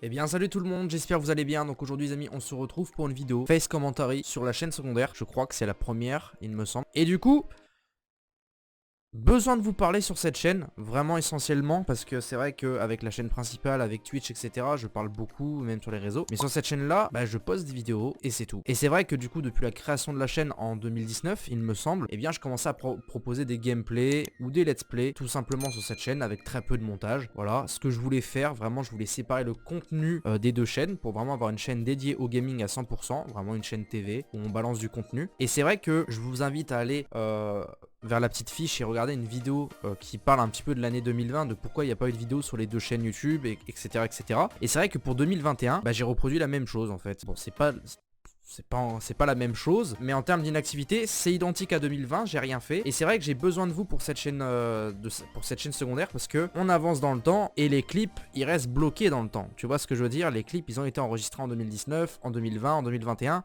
Eh bien salut tout le monde, j'espère que vous allez bien. Donc aujourd'hui les amis, on se retrouve pour une vidéo Face Commentary sur la chaîne secondaire. Je crois que c'est la première, il me semble. Et du coup, besoin de vous parler sur cette chaîne, vraiment essentiellement, parce que c'est vrai qu'avec la chaîne principale, avec Twitch, etc, je parle beaucoup, même sur les réseaux. Mais sur cette chaîne-là, je poste des vidéos et c'est tout. Et c'est vrai que du coup, depuis la création de la chaîne en 2019, il me semble, eh bien je commençais à proposer des gameplays ou des let's play, tout simplement sur cette chaîne, avec très peu de montage. Voilà, ce que je voulais faire, vraiment, je voulais séparer le contenu des deux chaînes, pour vraiment avoir une chaîne dédiée au gaming à 100%, vraiment une chaîne TV, où on balance du contenu. Et c'est vrai que je vous invite à aller vers la petite fiche et regarder une vidéo qui parle un petit peu de l'année 2020, de pourquoi il n'y a pas eu de vidéo sur les deux chaînes YouTube, etc. etc. Et c'est vrai que pour 2021, j'ai reproduit la même chose en fait. Bon, c'est pas la même chose, mais en termes d'inactivité, c'est identique à 2020, j'ai rien fait. Et c'est vrai que j'ai besoin de vous pour cette chaîne, pour cette chaîne secondaire, parce que on avance dans le temps et les clips, ils restent bloqués dans le temps. Tu vois ce que je veux dire? Les clips, ils ont été enregistrés en 2019, en 2020, en 2021.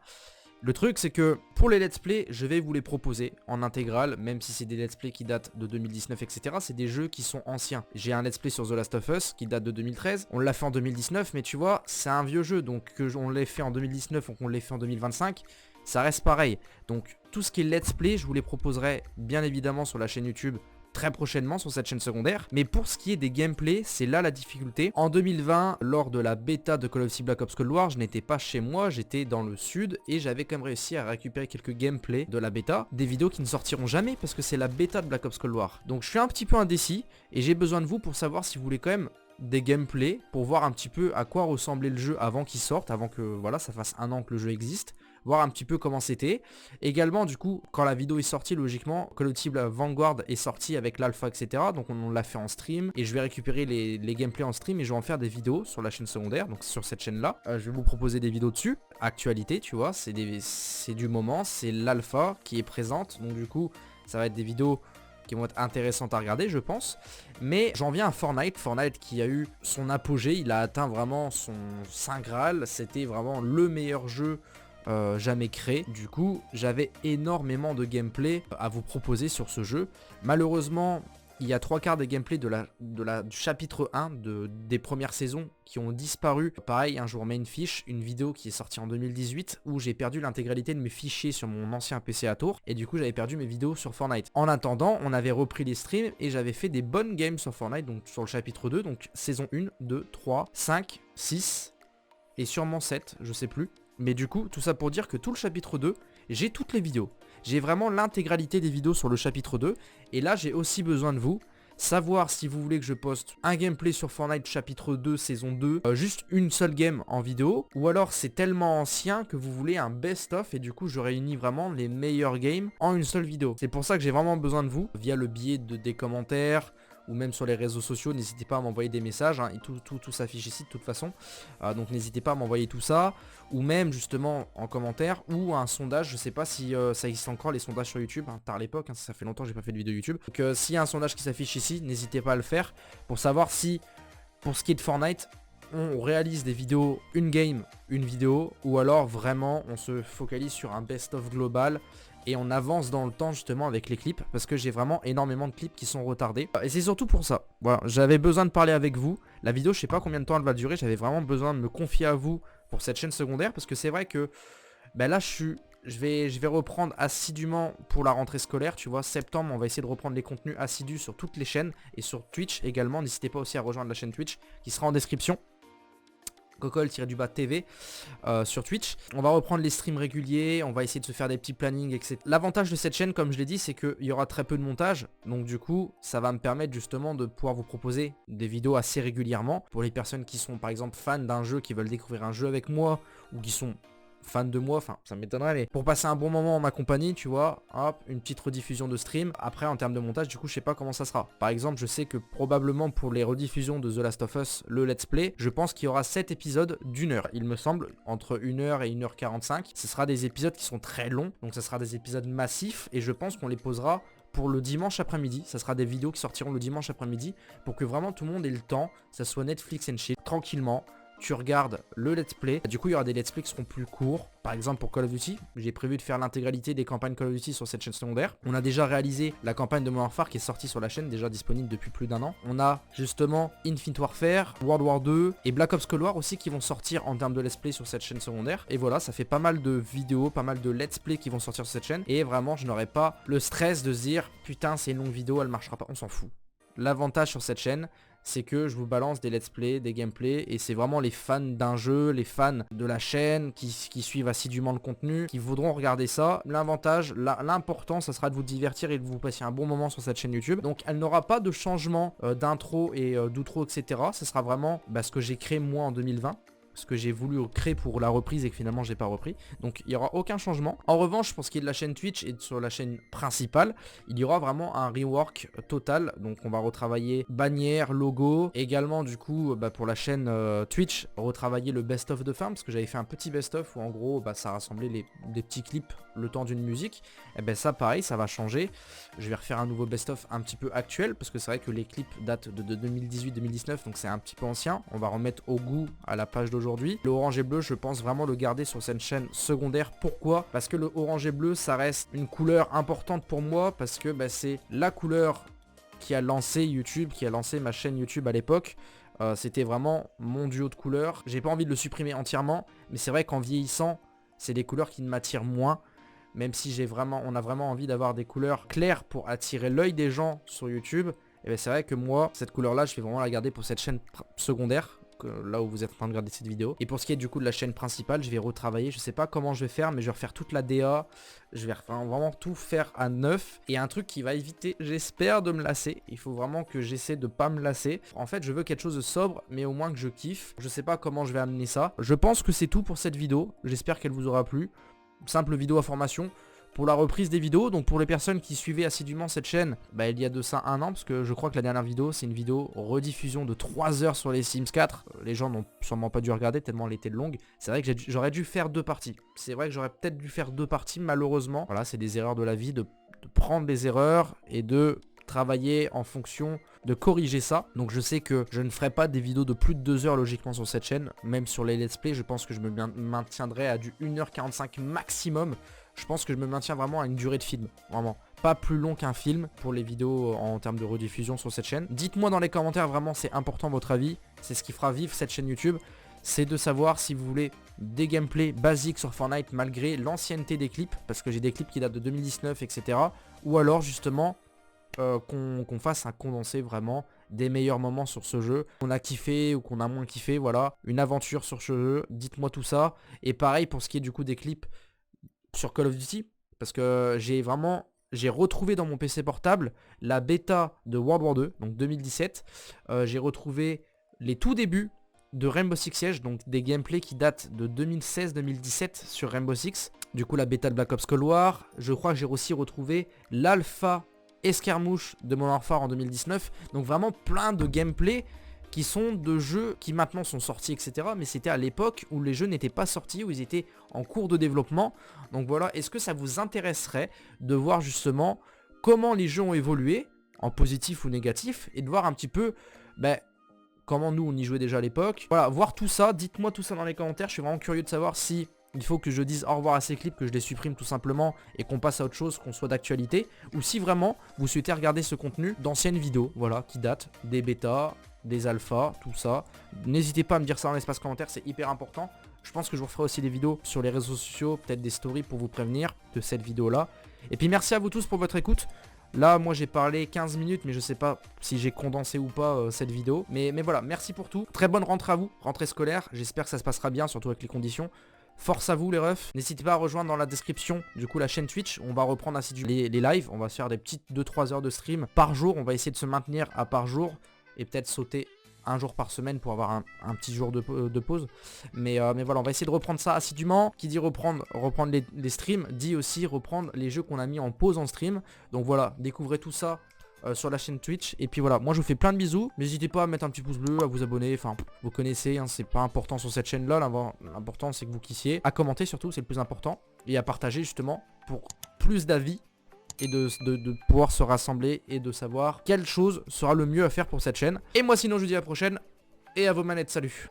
Le truc c'est que pour les let's play, je vais vous les proposer en intégrale, même si c'est des let's play qui datent de 2019, etc. C'est des jeux qui sont anciens. J'ai un let's play sur The Last of Us qui date de 2013, on l'a fait en 2019, mais tu vois, c'est un vieux jeu, donc que on l'ait fait en 2019 ou qu'on l'ait fait en 2025, ça reste pareil. Donc tout ce qui est let's play, je vous les proposerai bien évidemment sur la chaîne YouTube très prochainement sur cette chaîne secondaire. Mais pour ce qui est des gameplays, c'est là la difficulté. En 2020, lors de la bêta de Call of Duty Black Ops Cold War, je n'étais pas chez moi, j'étais dans le sud et j'avais quand même réussi à récupérer quelques gameplays de la bêta, des vidéos qui ne sortiront jamais parce que c'est la bêta de Black Ops Cold War. Donc je suis un petit peu indécis et j'ai besoin de vous pour savoir si vous voulez quand même des gameplays pour voir un petit peu à quoi ressemblait le jeu avant qu'il sorte, avant que voilà ça fasse un an que le jeu existe, voir un petit peu comment c'était. Également du coup quand la vidéo est sortie, logiquement Call of Duty Vanguard est sorti avec l'alpha, etc. Donc on l'a fait en stream et je vais récupérer les gameplays en stream et je vais en faire des vidéos sur la chaîne secondaire, donc sur cette chaîne là. Je vais vous proposer des vidéos dessus, actualité tu vois, c'est du moment, c'est l'alpha qui est présente, donc du coup ça va être des vidéos qui vont être intéressantes à regarder je pense. Mais j'en viens à Fortnite qui a eu son apogée, il a atteint vraiment son saint graal, c'était vraiment le meilleur jeu jamais créé. Du coup j'avais énormément de gameplay à vous proposer sur ce jeu. Malheureusement il y a 3/4 des gameplays du chapitre 1 des premières saisons qui ont disparu. Pareil, un jour main fiche, une vidéo qui est sortie en 2018 où j'ai perdu l'intégralité de mes fichiers sur mon ancien PC à Tours. Et du coup j'avais perdu mes vidéos sur Fortnite. En attendant, on avait repris les streams et j'avais fait des bonnes games sur Fortnite, donc sur le chapitre 2, donc saison 1, 2, 3, 5, 6 et sûrement 7, je sais plus. Mais du coup, tout ça pour dire que tout le chapitre 2, j'ai toutes les vidéos. J'ai vraiment l'intégralité des vidéos sur le chapitre 2. Et là, j'ai aussi besoin de vous. Savoir si vous voulez que je poste un gameplay sur Fortnite chapitre 2, saison 2, juste une seule game en vidéo. Ou alors c'est tellement ancien que vous voulez un best-of et du coup je réunis vraiment les meilleurs games en une seule vidéo. C'est pour ça que j'ai vraiment besoin de vous, via le biais des commentaires, ou même sur les réseaux sociaux, n'hésitez pas à m'envoyer des messages, hein, et tout s'affiche ici de toute façon, donc n'hésitez pas à m'envoyer tout ça, ou même justement en commentaire, ou un sondage, je sais pas si ça existe encore les sondages sur YouTube, hein, tard l'époque, hein, ça fait longtemps que j'ai pas fait de vidéo YouTube, donc s'il y a un sondage qui s'affiche ici, n'hésitez pas à le faire, pour savoir si, pour ce qui est de Fortnite, on réalise des vidéos, une game, une vidéo, ou alors vraiment on se focalise sur un best-of global, et on avance dans le temps justement avec les clips, parce que j'ai vraiment énormément de clips qui sont retardés. Et c'est surtout pour ça, voilà, j'avais besoin de parler avec vous. La vidéo, je sais pas combien de temps elle va durer, j'avais vraiment besoin de me confier à vous pour cette chaîne secondaire, parce que c'est vrai que là je vais reprendre assidûment pour la rentrée scolaire, tu vois, septembre on va essayer de reprendre les contenus assidus sur toutes les chaînes, et sur Twitch également, n'hésitez pas aussi à rejoindre la chaîne Twitch qui sera en description. Cocol-TV sur Twitch. On va reprendre les streams réguliers, on va essayer de se faire des petits plannings, etc. L'avantage de cette chaîne, comme je l'ai dit, c'est qu'il y aura très peu de montage, donc du coup ça va me permettre justement de pouvoir vous proposer des vidéos assez régulièrement. Pour les personnes qui sont par exemple fans d'un jeu, qui veulent découvrir un jeu avec moi, ou qui sont fans de moi, enfin ça m'étonnerait, mais pour passer un bon moment en ma compagnie, tu vois, hop, une petite rediffusion de stream. Après en termes de montage, du coup je sais pas comment ça sera. Par exemple, je sais que probablement pour les rediffusions de The Last of Us, le let's play, je pense qu'il y aura 7 épisodes d'1 heure, il me semble, entre 1 heure et 1 h 45. Ce sera des épisodes qui sont très longs, donc ce sera des épisodes massifs, et je pense qu'on les posera pour le dimanche après-midi. Ça sera des vidéos qui sortiront le dimanche après-midi, pour que vraiment tout le monde ait le temps, ça soit Netflix and chill, tranquillement, tu regardes le let's play. Du coup il y aura des let's play qui seront plus courts. Par exemple pour Call of Duty, j'ai prévu de faire l'intégralité des campagnes Call of Duty sur cette chaîne secondaire. On a déjà réalisé la campagne de Modern Warfare qui est sortie sur la chaîne, déjà disponible depuis plus d'1 an. On a justement Infinite Warfare, World War 2 et Black Ops Cold War aussi qui vont sortir en termes de let's play sur cette chaîne secondaire. Et voilà, ça fait pas mal de vidéos, pas mal de let's play qui vont sortir sur cette chaîne. Et vraiment, je n'aurai pas le stress de se dire putain c'est une longue vidéo, elle marchera pas, on s'en fout. L'avantage sur cette chaîne, c'est que je vous balance des let's play, des gameplays, et c'est vraiment les fans d'un jeu, les fans de la chaîne qui suivent assidûment le contenu, qui voudront regarder ça. L'avantage, l'important, ça sera de vous divertir et de vous passer un bon moment sur cette chaîne YouTube. Donc elle n'aura pas de changement d'intro et d'outro, etc. Ce sera vraiment ce que j'ai créé moi en 2020. Ce que j'ai voulu créer pour la reprise et que finalement j'ai pas repris. Donc il n'y aura aucun changement. En revanche, pour ce qui est de la chaîne Twitch et sur la chaîne principale, il y aura vraiment un rework total. Donc on va retravailler bannière, logo. Également du coup pour la chaîne Twitch, retravailler le best-of de fin. Parce que j'avais fait un petit best-of où en gros ça rassemblait des petits clips le temps d'une musique. Et ben ça pareil, ça va changer. Je vais refaire un nouveau best-of un petit peu actuel. Parce que c'est vrai que les clips datent de 2018-2019. Donc c'est un petit peu ancien. On va remettre au goût à la page d'aujourd'hui. Le orange et bleu, je pense vraiment le garder sur cette chaîne secondaire. Pourquoi? Parce que le orange et bleu, ça reste une couleur importante pour moi. Parce que c'est la couleur qui a lancé YouTube, qui a lancé ma chaîne YouTube à l'époque. C'était vraiment mon duo de couleurs. J'ai pas envie de le supprimer entièrement. Mais c'est vrai qu'en vieillissant, c'est des couleurs qui m'attirent moins. Même si on a vraiment envie d'avoir des couleurs claires pour attirer l'œil des gens sur YouTube. Et c'est vrai que moi, cette couleur-là, je vais vraiment la garder pour cette chaîne secondaire. Là où vous êtes en train de regarder cette vidéo. Et pour ce qui est du coup de la chaîne principale, je vais retravailler, je sais pas comment je vais faire, mais je vais refaire toute la DA, je vais vraiment tout faire à neuf. Et un truc qui va éviter, j'espère, de me lasser. Il faut vraiment que j'essaie de pas me lasser. En fait, je veux quelque chose de sobre, mais au moins que je kiffe. Je sais pas comment je vais amener ça. Je pense que c'est tout pour cette vidéo. J'espère qu'elle vous aura plu. Simple vidéo information. Pour la reprise des vidéos, donc pour les personnes qui suivaient assidûment cette chaîne, il y a de ça 1 an, parce que je crois que la dernière vidéo, c'est une vidéo rediffusion de 3 heures sur les Sims 4. Les gens n'ont sûrement pas dû regarder tellement elle était longue. C'est vrai que j'aurais dû faire 2 parties. C'est vrai que j'aurais peut-être dû faire 2 parties, malheureusement. Voilà, c'est des erreurs de la vie, de prendre des erreurs et de travailler en fonction de corriger ça. Donc je sais que je ne ferai pas des vidéos de plus de 2 heures logiquement sur cette chaîne. Même sur les let's play, je pense que je me maintiendrai à du 1h45 maximum. Je pense que je me maintiens vraiment à une durée de film, vraiment. Pas plus long qu'un film pour les vidéos en termes de rediffusion sur cette chaîne. Dites-moi dans les commentaires, vraiment c'est important votre avis. C'est ce qui fera vivre cette chaîne YouTube. C'est de savoir si vous voulez des gameplays basiques sur Fortnite malgré l'ancienneté des clips. Parce que j'ai des clips qui datent de 2019, etc. Ou alors justement qu'on fasse un condensé vraiment des meilleurs moments sur ce jeu. Qu'on a kiffé ou qu'on a moins kiffé, voilà. Une aventure sur ce jeu, dites-moi tout ça. Et pareil pour ce qui est du coup des clips sur Call of Duty, parce que j'ai retrouvé dans mon PC portable la bêta de World War 2, donc 2017. J'ai retrouvé les tout débuts de Rainbow Six Siege, donc des gameplays qui datent de 2016-2017 sur Rainbow Six. Du coup la bêta de Black Ops Cold War. Je crois que j'ai aussi retrouvé l'alpha Escarmouche de Modern Warfare en 2019. Donc vraiment plein de gameplays qui sont de jeux qui maintenant sont sortis, etc. Mais c'était à l'époque où les jeux n'étaient pas sortis, où ils étaient en cours de développement. Donc voilà, est-ce que ça vous intéresserait de voir justement comment les jeux ont évolué, en positif ou négatif, et de voir un petit peu comment nous on y jouait déjà à l'époque. Voilà, voir tout ça, dites-moi tout ça dans les commentaires, je suis vraiment curieux de savoir si il faut que je dise au revoir à ces clips, que je les supprime tout simplement et qu'on passe à autre chose, qu'on soit d'actualité, ou si vraiment vous souhaitez regarder ce contenu d'anciennes vidéos, voilà, qui datent des bêtas, des alphas, tout ça. N'hésitez pas à me dire ça dans l'espace commentaire, c'est hyper important. Je pense que je vous ferai aussi des vidéos sur les réseaux sociaux, peut-être des stories pour vous prévenir de cette vidéo là. Et puis merci à vous tous pour votre écoute. Là moi j'ai parlé 15 minutes mais je sais pas si j'ai condensé ou pas cette vidéo. Mais voilà, merci pour tout. Très bonne rentrée à vous, rentrée scolaire. J'espère que ça se passera bien, surtout avec les conditions. Force à vous les refs. N'hésitez pas à rejoindre dans la description du coup la chaîne Twitch. On va reprendre assidûment les lives. On va se faire des petites 2-3 heures de stream par jour. On va essayer de se maintenir à par jour. Et peut-être sauter un jour par semaine pour avoir un petit jour de pause. Mais voilà, on va essayer de reprendre ça assidûment. Qui dit reprendre les streams, dit aussi reprendre les jeux qu'on a mis en pause en stream. Donc voilà, découvrez tout ça sur la chaîne Twitch. Et puis voilà, moi je vous fais plein de bisous. N'hésitez pas à mettre un petit pouce bleu, à vous abonner. Enfin, vous connaissez, hein, c'est pas important sur cette chaîne là. L'important c'est que vous kissiez. À commenter surtout, c'est le plus important. Et à partager justement pour plus d'avis. Et de pouvoir se rassembler et de savoir quelle chose sera le mieux à faire pour cette chaîne. Et moi sinon je vous dis à la prochaine. Et à vos manettes, salut.